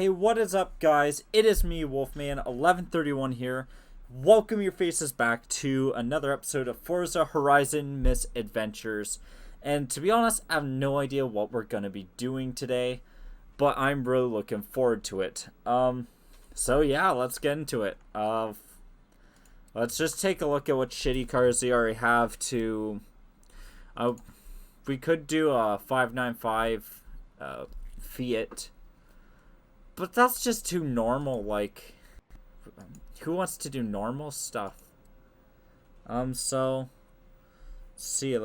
Hey, what is up, guys? It is me, Wolfman1131 here. Welcome your faces back to another episode of Forza Horizon Misadventures. And to be honest, I have no idea what we're going to be doing today, but I'm really looking forward to it. So yeah, let's get into it. Let's just take a look at what shitty cars they already have to... we could do a 595 Fiat. But that's just too normal, like, who wants to do normal stuff? So, see,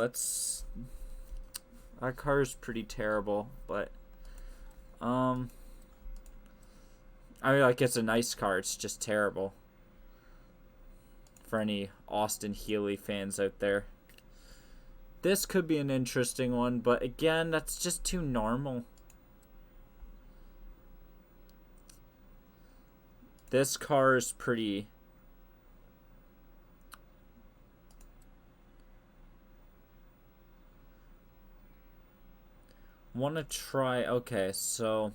our car's pretty terrible, but, I mean, like, it's a nice car, it's just terrible. For any Austin Healey fans out there. This could be an interesting one, but again, that's just too normal. This car is pretty... Want to try... Okay, so...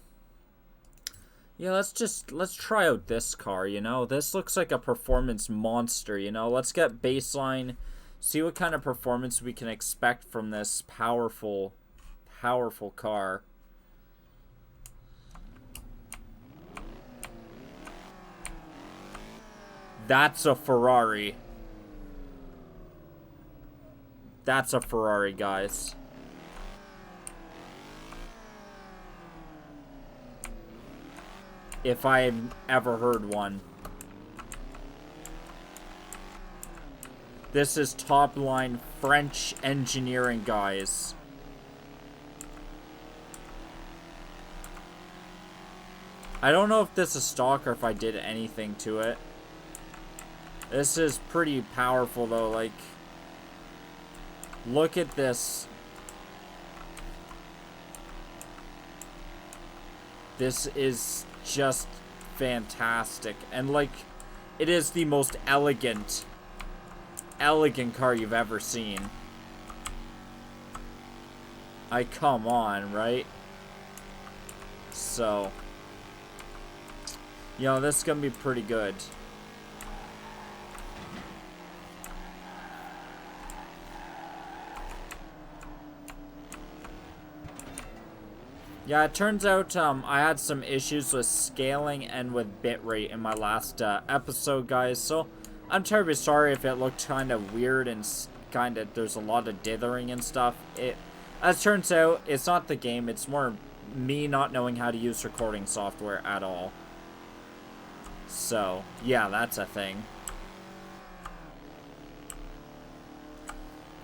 Yeah, let's try out this car, you know? This looks like a performance monster, you know? Let's get baseline, see what kind of performance we can expect from this powerful car. That's a Ferrari. That's a Ferrari, guys. If I've ever heard one. This is top line French engineering, guys. I don't know if this is stock or if I did anything to it. This is pretty powerful, though. Like, look at this. This is just fantastic. And, like, it is the most elegant car you've ever seen. Come on, right? So, you know, this is gonna be pretty good. Yeah, it turns out I had some issues with scaling and with bitrate in my last episode, guys. So I'm terribly sorry if it looked kind of weird and kind of there's a lot of dithering and stuff. As turns out, it's not the game. It's more me not knowing how to use recording software at all. So yeah, that's a thing.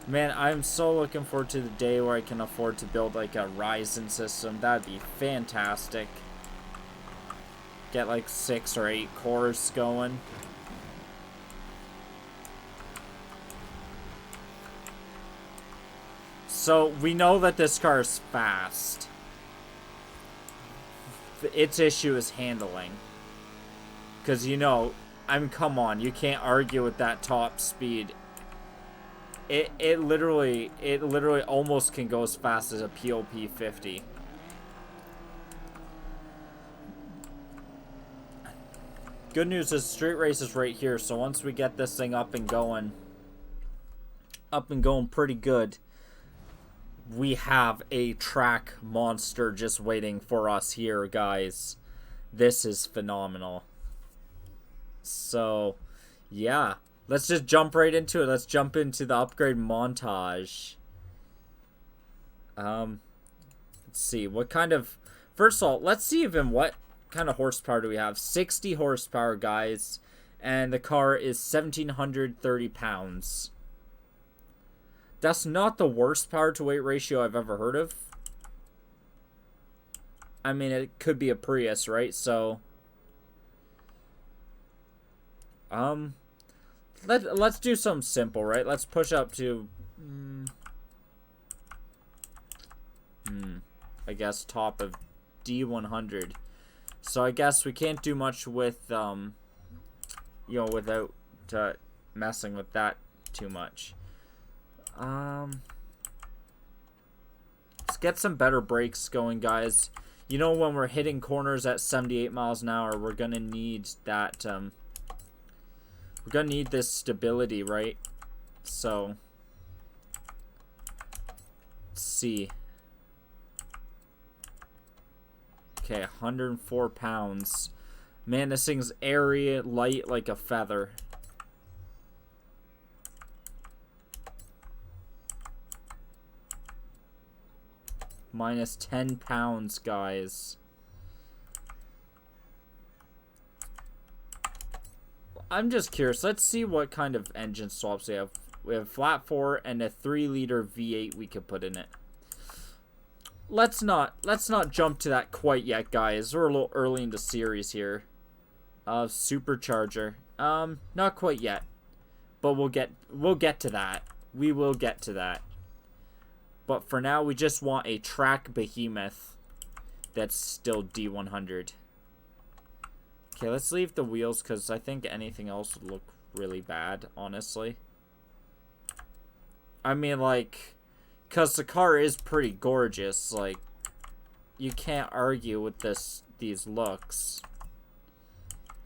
Man, I'm so looking forward to the day where I can afford to build like a Ryzen system. That'd be fantastic. Get like 6 or 8 cores going. So we know that this car is fast. Its issue is handling. Because, you know, come on, you can't argue with that top speed. It literally almost can go as fast as a POP 50. Good news is street race is right here, so once we get this thing up and going pretty good, we have a track monster just waiting for us here, guys. This is phenomenal. So, yeah. Let's just jump right into it. Let's jump into the upgrade montage. Let's see. What kind of... First of all, let's see even what kind of horsepower do we have. 60 horsepower, guys. And the car is 1,730 pounds. That's not the worst power to weight ratio I've ever heard of. I mean, it could be a Prius, right? So... Let's do something simple, right? Let's push up to... I guess top of D100. So I guess we can't do much with, you know, without messing with that too much. Let's get some better brakes going, guys. You know, when we're hitting corners at 78 miles an hour, we're gonna need that, we're gonna need this stability, right? So, let's see. Okay, 104 pounds. Man, this thing's airy, light like a feather. Minus 10 pounds, guys. I'm just curious. Let's see what kind of engine swaps we have. We have flat 4 and a 3-liter V8 we could put in it. Let's not jump to that quite yet, guys. We're a little early in the series here. Supercharger. Not quite yet. But we'll get to that. We will get to that. But for now, we just want a track behemoth that's still D100. Okay, let's leave the wheels because I think anything else would look really bad, honestly. I mean, like, because the car is pretty gorgeous. Like, you can't argue with these looks.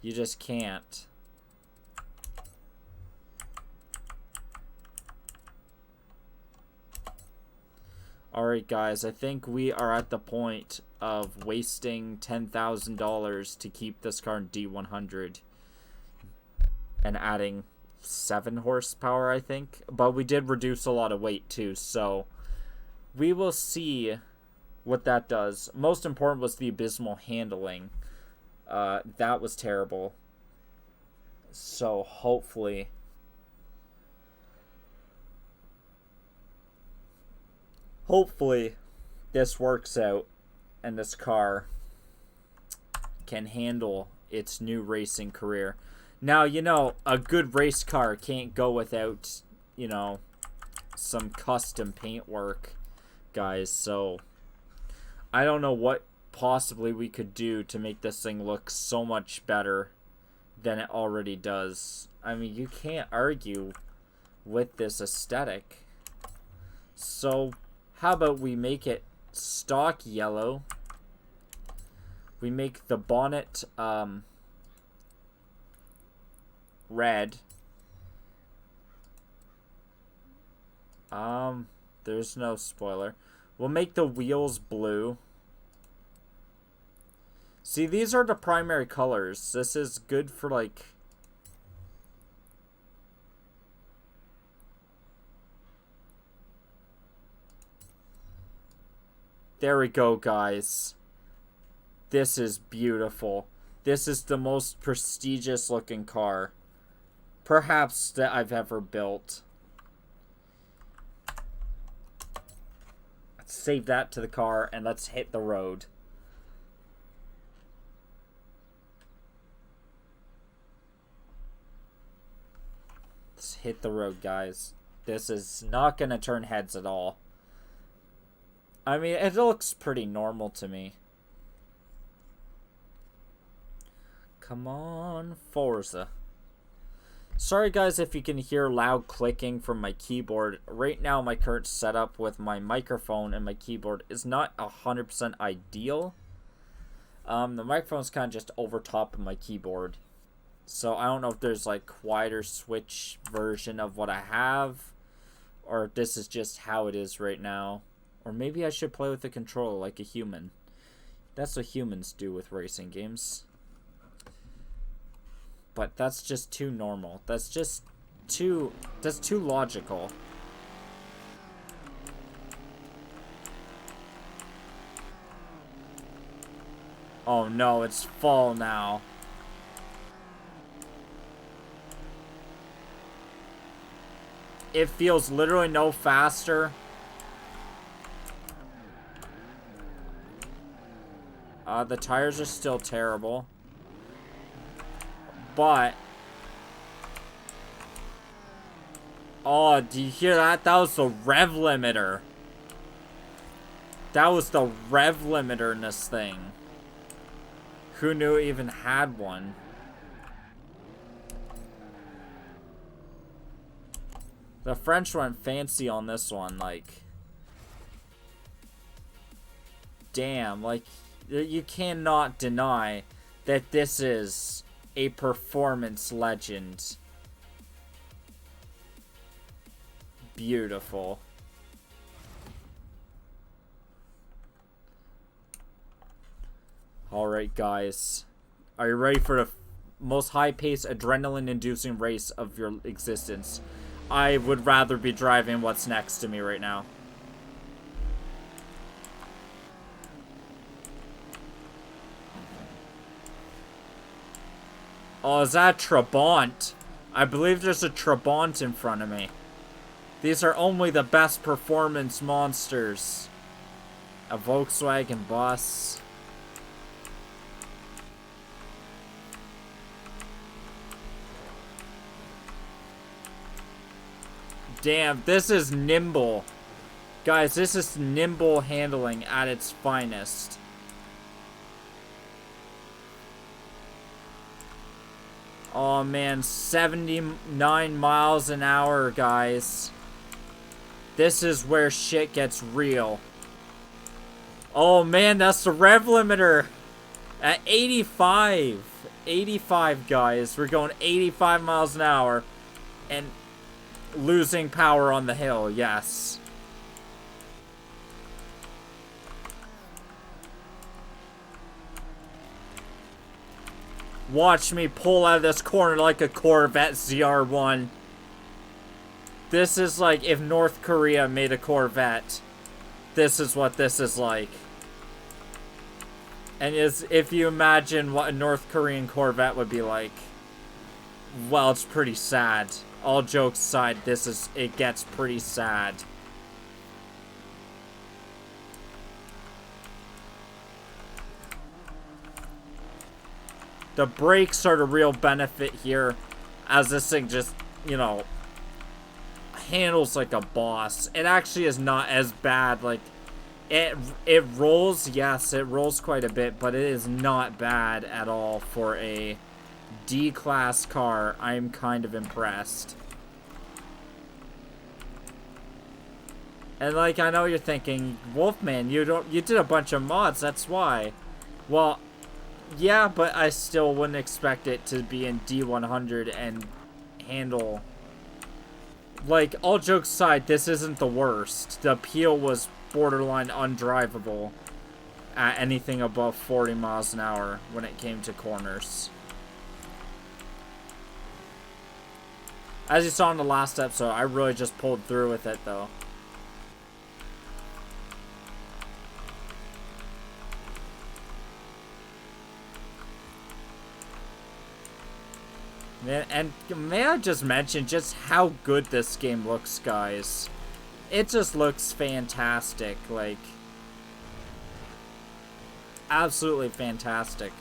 You just can't. Alright guys, I think we are at the point of wasting $10,000 to keep this car in D100 and adding 7 horsepower, I think. But we did reduce a lot of weight too, so we will see what that does. Most important was the abysmal handling. That was terrible. So hopefully this works out and this car can handle its new racing career. Now, you know, a good race car can't go without, you know, some custom paint work, guys. So I don't know what possibly we could do to make this thing look so much better than it already does. I mean, you can't argue with this aesthetic. So how about we make it stock yellow? We make the bonnet red. There's no spoiler. We'll make the wheels blue. See, these are the primary colors. This is good for, like, there we go, guys. This is beautiful. This is the most prestigious looking car, perhaps, that I've ever built. Let's save that to the car and let's hit the road. Let's hit the road, guys. This is not gonna turn heads at all. I mean, it looks pretty normal to me. Come on, Forza. Sorry guys if you can hear loud clicking from my keyboard. Right now my current setup with my microphone and my keyboard is not 100% ideal. The microphone's kind of just over top of my keyboard. So I don't know if there's like quieter switch version of what I have, or if this is just how it is right now. Or maybe I should play with the controller like a human. That's what humans do with racing games. But that's just too normal. That's too logical. Oh no, it's fall now. It feels literally no faster. The tires are still terrible. But... oh, do you hear that? That was the rev limiter. That was the rev limiter in this thing. Who knew it even had one? The French went fancy on this one, like... damn, like... You cannot deny that this is a performance legend. Beautiful. Alright, guys. Are you ready for the most high-paced, adrenaline-inducing race of your existence? I would rather be driving what's next to me right now. Oh, is that a Trabant? I believe there's a Trabant in front of me. These are only the best performance monsters. A Volkswagen bus. Damn, this is nimble. Guys, this is nimble handling at its finest. Oh man, 79 miles an hour, guys. This is where shit gets real. Oh man, that's the rev limiter. At 85. 85, guys. We're going 85 miles an hour. And losing power on the hill, yes. Watch me pull out of this corner like a Corvette ZR1. This is like if North Korea made a Corvette. This is what this is like. And if you imagine what a North Korean Corvette would be like, well, it's pretty sad. All jokes aside, it gets pretty sad. The brakes are the real benefit here, as this thing just, you know, handles like a boss. It actually is not as bad. Like, it rolls, yes, it rolls quite a bit, but it is not bad at all for a D-class car. I'm kind of impressed. And like, I know you're thinking, Wolfman, you did a bunch of mods, that's why. Well, yeah, but I still wouldn't expect it to be in D100 and handle. Like, all jokes aside, this isn't the worst. The appeal was borderline undrivable at anything above 40 miles an hour when it came to corners. As you saw in the last episode, I really just pulled through with it, though. And may I just mention just how good this game looks, guys. It just looks fantastic, like, absolutely fantastic.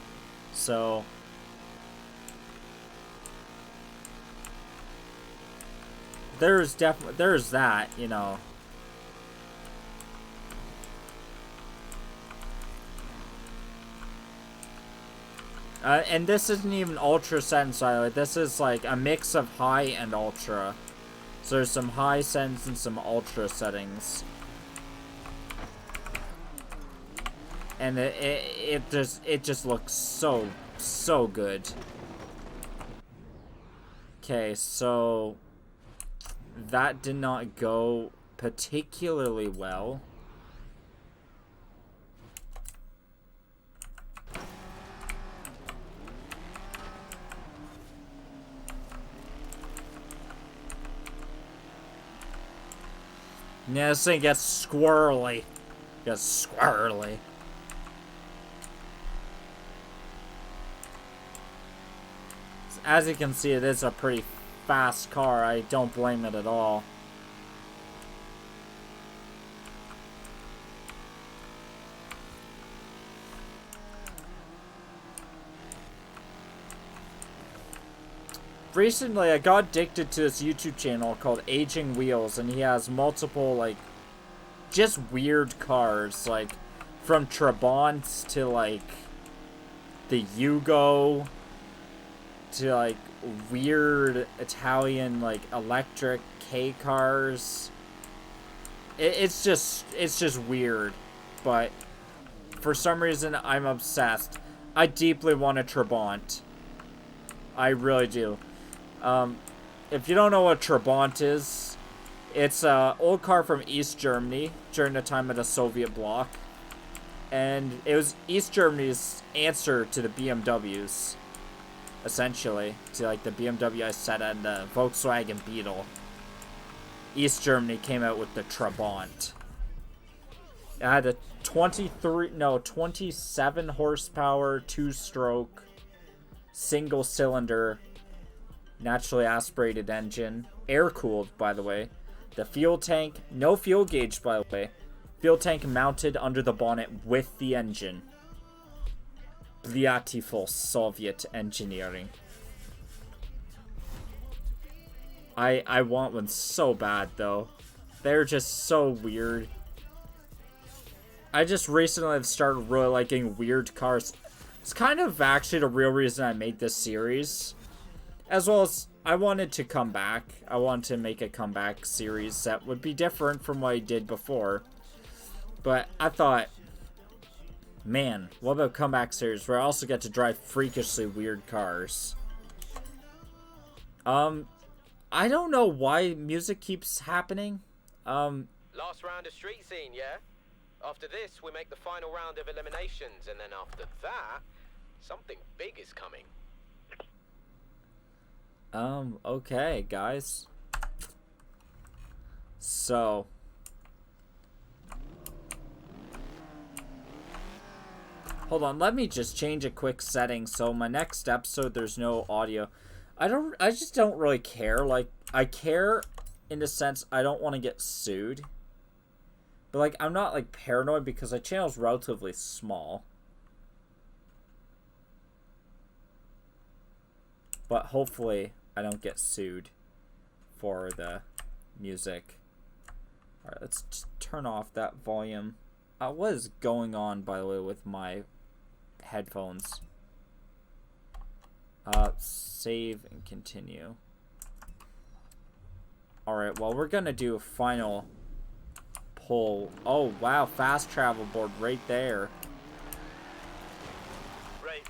So, there's that, you know. And this isn't even ultra sensitive. This is like a mix of high and ultra. So there's some high settings and some ultra settings. And it just looks so good. Okay, so that did not go particularly well. Yeah, this thing gets squirrely. Gets squirrely. As you can see, it is a pretty fast car. I don't blame it at all. Recently, I got addicted to this YouTube channel called Aging Wheels, and he has multiple, like, just weird cars, like, from Trabants to, like, the Yugo to, like, weird Italian, like, electric K cars. It's just weird, but for some reason, I'm obsessed. I deeply want a Trabant. I really do. If you don't know what Trabant is, it's an old car from East Germany during the time of the Soviet bloc. And it was East Germany's answer to the BMWs, essentially. To like the BMW i7 and the Volkswagen Beetle. East Germany came out with the Trabant. It had a 27 horsepower, 2-stroke, single cylinder, naturally aspirated engine, air cooled, by the way. The fuel tank, no fuel gauge, by the way. Fuel tank mounted under the bonnet with the engine. Beautiful Soviet engineering. I want one so bad, though. They're just so weird. I just recently have started really liking weird cars. It's kind of actually the real reason I made this series. As well as I wanted to come back. I wanted to make a comeback series that would be different from what I did before. But I thought, man, what about a comeback series where I also get to drive freakishly weird cars? I don't know why music keeps happening. Last round of street scene, yeah? After this, we make the final round of eliminations, and then after that, something big is coming. Okay, guys. So. Hold on, let me just change a quick setting. So my next episode, there's no audio. I just don't really care. Like, I care in the sense I don't want to get sued. But, like, I'm not, like, paranoid because my channel's relatively small. But hopefully I don't get sued for the music. Alright, let's just turn off that volume. What is going on, by the way, with my headphones? Save and continue. Alright, well, we're gonna do a final pull. Oh, wow, fast travel board right there. Right,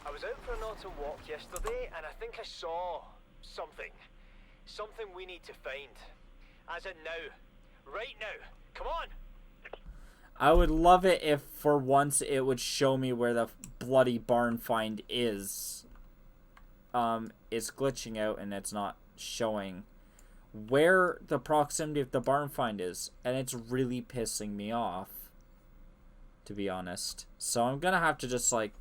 I was out for an autumn walk yesterday, and I think I saw something. Something we need to find. As in now. Right now. Come on! I would love it if, for once, it would show me where the bloody barn find is. It's glitching out, and it's not showing where the proximity of the barn find is, and it's really pissing me off, to be honest. So I'm gonna have to just, like,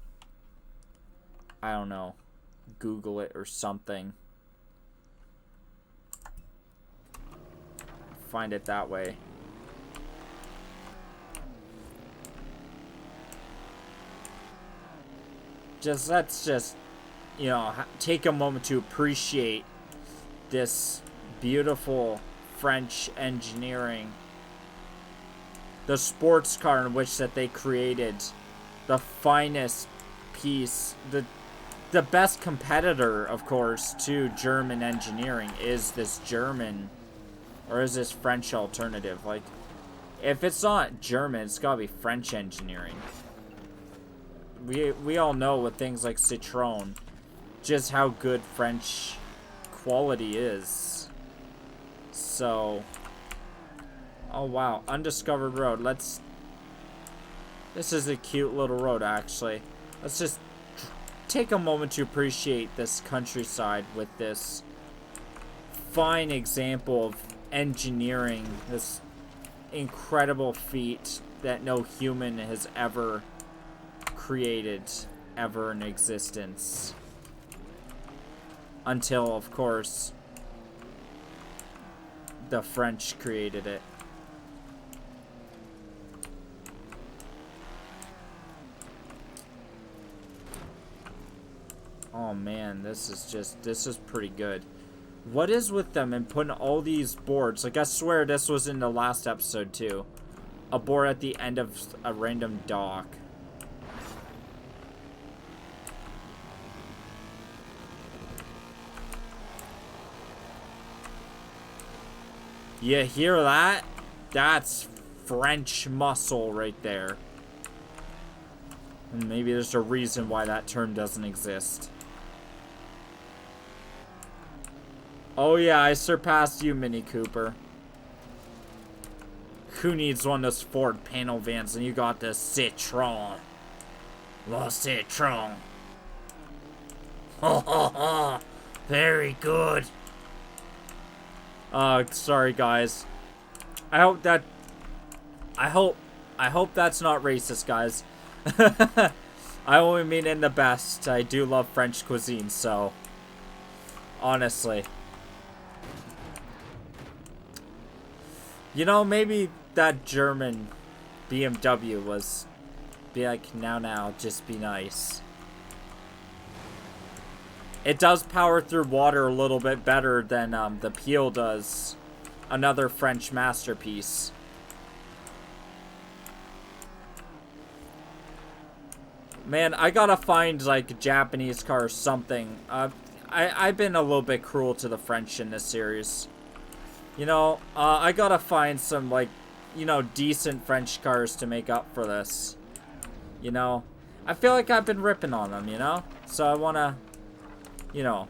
I don't know, Google it or something. Find it that way. Let's just, you know, take a moment to appreciate this beautiful French engineering. The sports car in which that they created. The finest piece. The best competitor, of course, to German engineering is this German, or is this French alternative. Like, if it's not German, it's gotta be French engineering. We all know with things like Citron, just how good French quality is. So, oh wow, undiscovered road. This is a cute little road, actually. Let's just take a moment to appreciate this countryside with this fine example of engineering, this incredible feat that no human has ever created, ever in existence. Until, of course, the French created it. Oh man, this is pretty good. What is with them and putting all these boards? Like, I swear this was in the last episode too. A board at the end of a random dock. You hear that? That's French muscle right there. And maybe there's a reason why that term doesn't exist. Oh yeah, I surpassed you, Mini Cooper. Who needs one of those Ford panel vans? And you got the Citron. La Citron. Ha ha ha. Very good. Sorry guys. I hope that's not racist, guys. I only mean in the best. I do love French cuisine, so honestly. You know, maybe that German BMW was be like, now, just be nice. It does power through water a little bit better than the Peel does. Another French masterpiece. Man, I gotta find like Japanese car or something. I've been a little bit cruel to the French in this series. You know, I gotta find some like, you know, decent French cars to make up for this. You know, I feel like I've been ripping on them, you know? So I wanna, you know,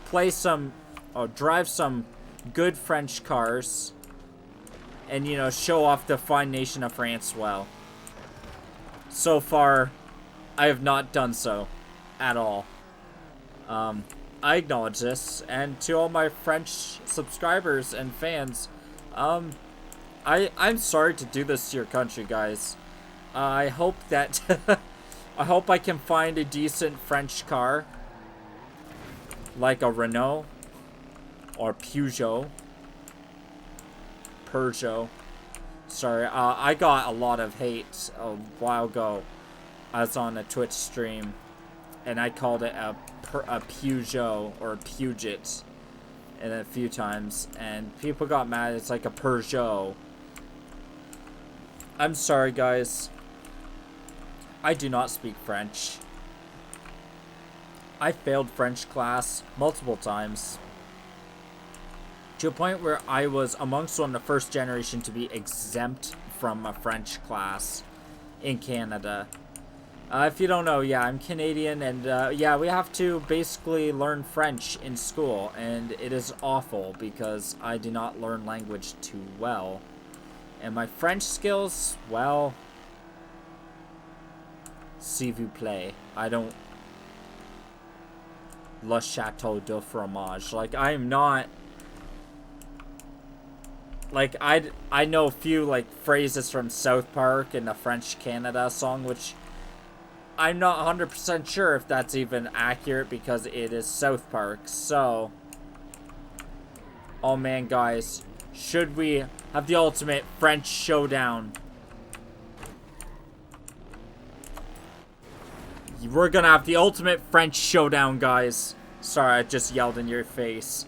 play some, or drive some good French cars. And, you know, show off the fine nation of France well. So far, I have not done so at all. I acknowledge this, and to all my French subscribers and fans, I'm sorry to do this to your country, guys. I hope that I hope I can find a decent French car, like a Renault or Peugeot. Sorry, I got a lot of hate a while ago. I was on a Twitch stream, and I called it a Peugeot or a Puget, and a few times, and people got mad. It's like a Peugeot. I'm sorry, guys. I do not speak French. I failed French class multiple times, to a point where I was amongst one of the first generation to be exempt from a French class in Canada. If you don't know, yeah, I'm Canadian, and yeah, we have to basically learn French in school, and it is awful because I do not learn language too well. And my French skills, well, s'il vous plaît, I don't... Le Chateau de Fromage. Like, I am not... Like, I know a few, like, phrases from South Park and the French Canada song, which I'm not 100% sure if that's even accurate because it is South Park. So, oh man, guys, should we have the ultimate French showdown? We're gonna have the ultimate French showdown, guys. Sorry, I just yelled in your face.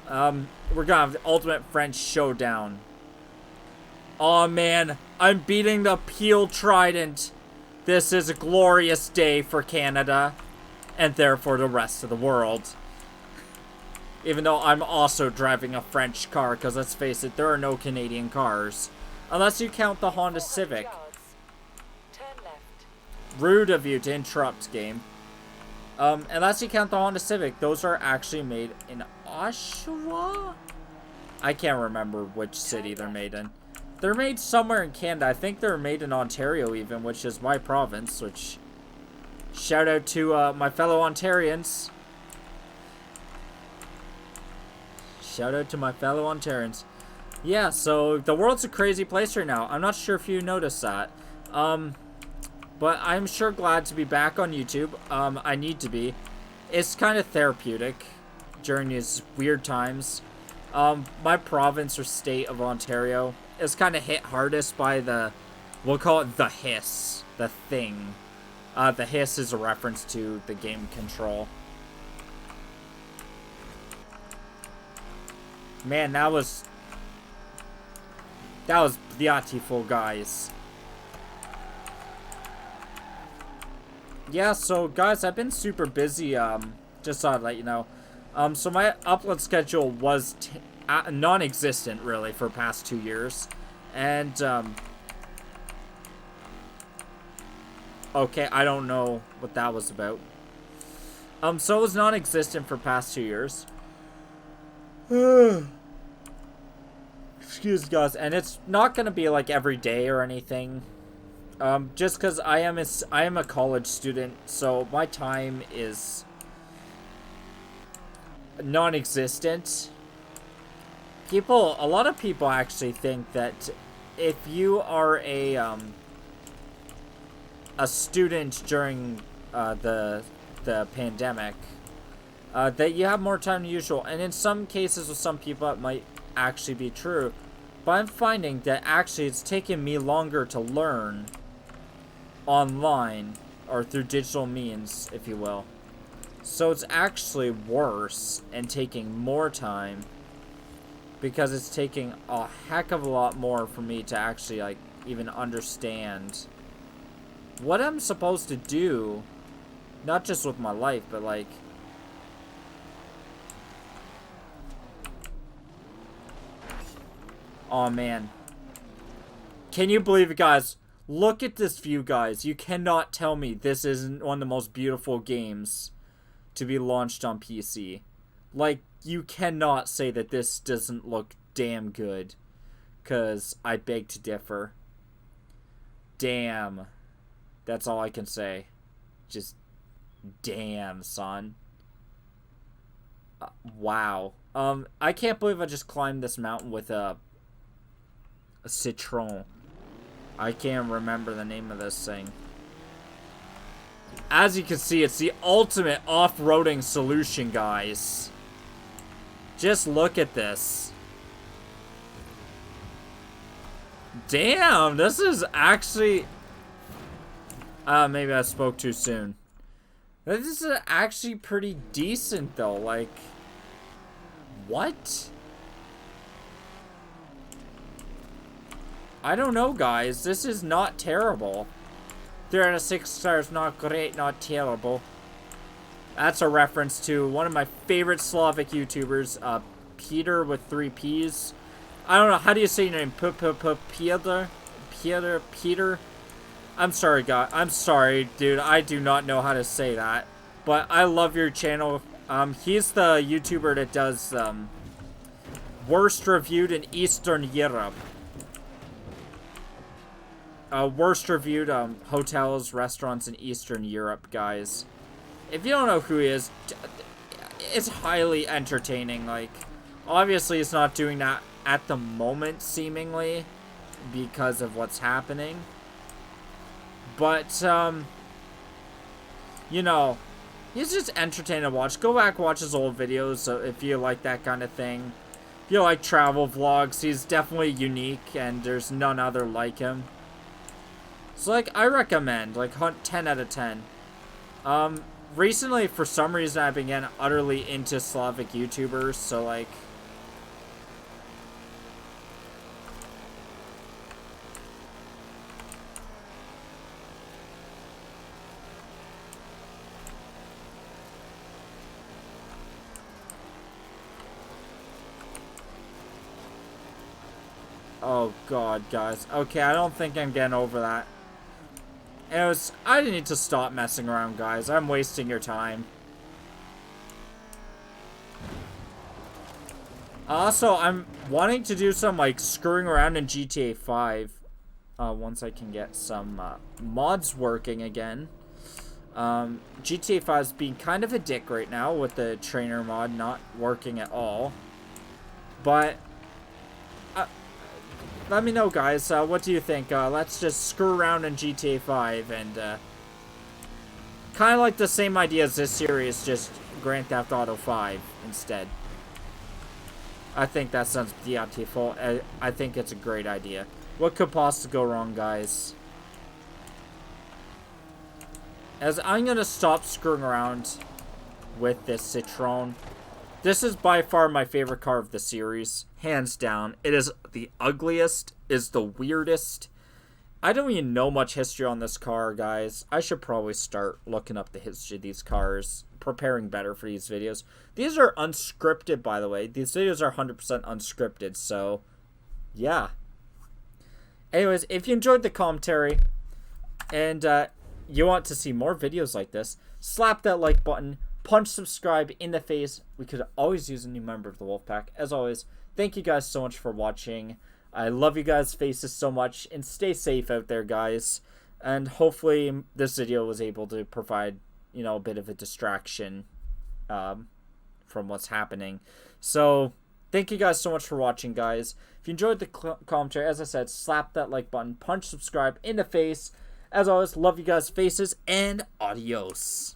We're gonna have the ultimate French showdown. Oh man, I'm beating the Peel Trident. This is a glorious day for Canada, and therefore the rest of the world. Even though I'm also driving a French car, because let's face it, there are no Canadian cars. Unless you count the Honda Civic. Rude of you to interrupt, game. Unless you count the Honda Civic, those are actually made in Oshawa? I can't remember which city they're made in. They're made somewhere in Canada. I think they're made in Ontario even, which is my province, which... Shout out to my fellow Ontarians. Shout out to my fellow Ontarians. Yeah, so the world's a crazy place right now. I'm not sure if you noticed that. But I'm sure glad to be back on YouTube. I need to be. It's kind of therapeutic during these weird times. My province or state of Ontario is kind of hit hardest by the, we'll call it the hiss, the thing. The hiss is a reference to the game Control. Man, that was beautiful, guys. Yeah, so guys, I've been super busy, just thought I'd let you know. So my upload schedule was non-existent, really, for the past 2 years. And, Okay, I don't know what that was about. So it was non-existent for past 2 years. Excuse me, guys, and it's not gonna be like every day or anything. Just because I am a college student, so my time is non-existent. A lot of people actually think that if you are a student during the pandemic, that you have more time than usual, and in some cases with some people it might actually be true, but I'm finding that actually it's taking me longer to learn online or through digital means, if you will. So it's actually worse and taking more time because it's taking a heck of a lot more for me to actually like even understand what I'm supposed to do, not just with my life, but like oh man. Can you believe it, guys? Look at this view, guys. You cannot tell me this isn't one of the most beautiful games to be launched on PC. Like, you cannot say that this doesn't look damn good. Because I beg to differ. Damn. That's all I can say. Just, damn, son. Wow. I can't believe I just climbed this mountain with a Citron. I can't remember the name of this thing. As you can see, it's the ultimate off-roading solution, guys. Just look at this. Damn, this is actually... maybe I spoke too soon. This is actually pretty decent, though. Like, what? I don't know, guys. This is not terrible. 3 out of 6 stars, not great, not terrible. That's a reference to one of my favorite Slavic YouTubers, Peter with 3 P's. I don't know, how do you say your name? Peter? I'm sorry, guys. I'm sorry, dude. I do not know how to say that. But I love your channel. He's the YouTuber that does, worst reviewed in Eastern Europe. Worst reviewed hotels, restaurants in Eastern Europe, guys. If you don't know who he is, it's highly entertaining. Like, obviously it's not doing that at the moment, seemingly, because of what's happening. But, you know, he's just entertaining to watch. Go back, watch his old videos if you like that kind of thing. If you like travel vlogs, he's definitely unique, and there's none other like him. So, like, I recommend, like, 10 out of 10. Recently, for some reason, I've been getting utterly into Slavic YouTubers, so, like... Oh, God, guys. Okay, I don't think I'm getting over that. I need to stop messing around, guys. I'm wasting your time. Also, I'm wanting to do some, like, screwing around in GTA 5. Once I can get some mods working again. GTA 5 is being kind of a dick right now with the trainer mod not working at all. But... let me know, guys. What do you think? Let's just screw around in GTA 5 and kind of like the same idea as this series, just Grand Theft Auto 5 instead. I think that sounds beautiful. I think it's a great idea. What could possibly go wrong, guys? As I'm gonna stop screwing around with this Citron. This is by far my favorite car of the series. Hands down. It is the ugliest, is the weirdest. I don't even know much history on this car, guys. I should probably start looking up the history of these cars, preparing better for these videos. These are unscripted, by the way. These videos are 100% unscripted, so yeah. Anyways, if you enjoyed the commentary, and you want to see more videos like this, slap that like button, punch subscribe in the face. We could always use a new member of the Wolfpack. As always, thank you guys so much for watching. I love you guys' faces so much, and stay safe out there, guys. And hopefully this video was able to provide, you know, a bit of a distraction from what's happening. So thank you guys so much for watching, guys. If you enjoyed the commentary, as I said, slap that like button, punch subscribe in the face. As always, love you guys' faces, and adios.